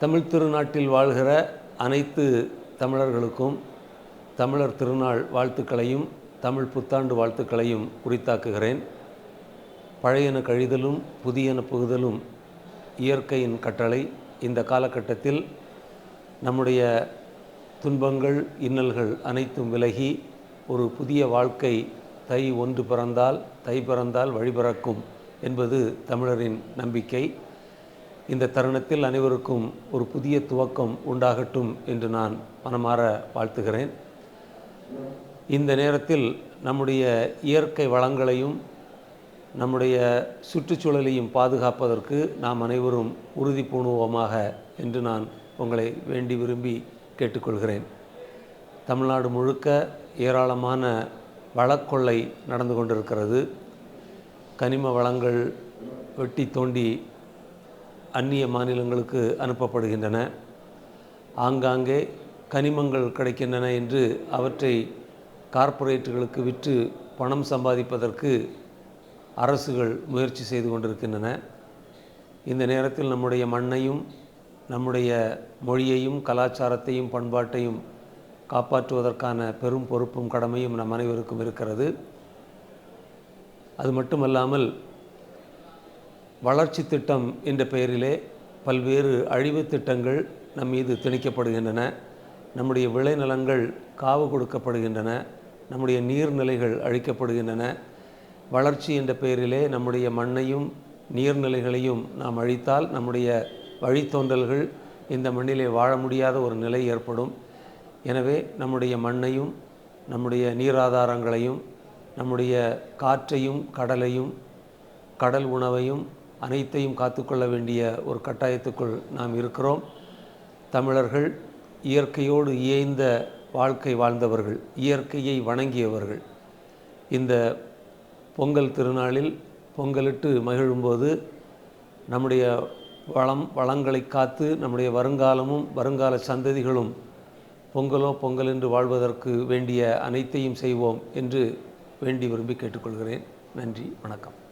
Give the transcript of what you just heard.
தமிழ் திருநாட்டில் வாழ்கிற அனைத்து தமிழர்களுக்கும் தமிழர் திருநாள் வாழ்த்துக்களையும் தமிழ் புத்தாண்டு வாழ்த்துக்களையும் உரித்தாக்குகிறேன். பழையன கழிதலும் புதியன புகுதலும் இயற்கையின் கட்டளை. இந்த காலகட்டத்தில் நம்முடைய துன்பங்கள் இன்னல்கள் அனைத்தும் விலகி ஒரு புதிய வாழ்க்கை தை ஒன்று பிறந்தால் தை பிறந்தால் வழி பிறக்கும் என்பது தமிழரின் நம்பிக்கை. இந்த தருணத்தில் அனைவருக்கும் ஒரு புதிய துவக்கம் உண்டாகட்டும் என்று நான் மனமாற வாழ்த்துகிறேன். இந்த நேரத்தில் நம்முடைய இயற்கை வளங்களையும் நம்முடைய சுற்றுச்சூழலையும் பாதுகாப்பதற்கு நாம் அனைவரும் உறுதி பூணுவோமாக என்று நான் உங்களை வேண்டி விரும்பி கேட்டுக்கொள்கிறேன். தமிழ்நாடு முழுக்க ஏராளமான வளக்கொள்ளை நடந்து கொண்டிருக்கிறது. கனிம வளங்கள் வெட்டி தோண்டி அந்நிய மாநிலங்களுக்கு அனுப்பப்படுகின்றன. ஆங்காங்கே கனிமங்கள் கிடைக்கின்றன என்று அவற்றை கார்ப்பரேட்டுகளுக்கு விற்று பணம் சம்பாதிப்பதற்கு அரசுகள் முயற்சி செய்து கொண்டிருக்கின்றன. இந்த நேரத்தில் நம்முடைய மண்ணையும் நம்முடைய மொழியையும் கலாச்சாரத்தையும் பண்பாட்டையும் காப்பாற்றுவதற்கான பெரும் பொறுப்பும் கடமையும் நம் அனைவருக்கும் இருக்கிறது. அது மட்டுமல்லாமல் வளர்ச்சி திட்டம் என்ற பெயரிலே பல்வேறு அழிவு திட்டங்கள் நம் மீது திணிக்கப்படுகின்றன. நம்முடைய விளைநிலங்கள் காவு கொடுக்கப்படுகின்றன. நம்முடைய நீர்நிலைகள் அழிக்கப்படுகின்றன. வளர்ச்சி என்ற பெயரிலே நம்முடைய மண்ணையும் நீர்நிலைகளையும் நாம் அழித்தால் நம்முடைய வழித்தோன்றல்கள் இந்த மண்ணிலே வாழ முடியாத ஒரு நிலை ஏற்படும். எனவே நம்முடைய மண்ணையும் நம்முடைய நீராதாரங்களையும் நம்முடைய காற்றையும் கடலையும் கடல் உணவையும் அனைத்தையும் காத்துக்கொள்ள வேண்டிய ஒரு கட்டாயத்துக்குள் நாம் இருக்கிறோம். தமிழர்கள் இயற்கையோடு இயைந்த வாழ்க்கை வாழ்ந்தவர்கள், இயற்கையை வணங்கியவர்கள். இந்த பொங்கல் திருநாளில் பொங்கலிட்டு மகிழும்போது நம்முடைய வளங்களை காத்து நம்முடைய வருங்காலமும் வருங்கால சந்ததிகளும் பொங்கலோ பொங்கல் என்று வாழ்வதற்கு வேண்டிய அனைத்தையும் செய்வோம் என்று வேண்டி விரும்பி கேட்டுக்கொள்கிறேன். நன்றி, வணக்கம்.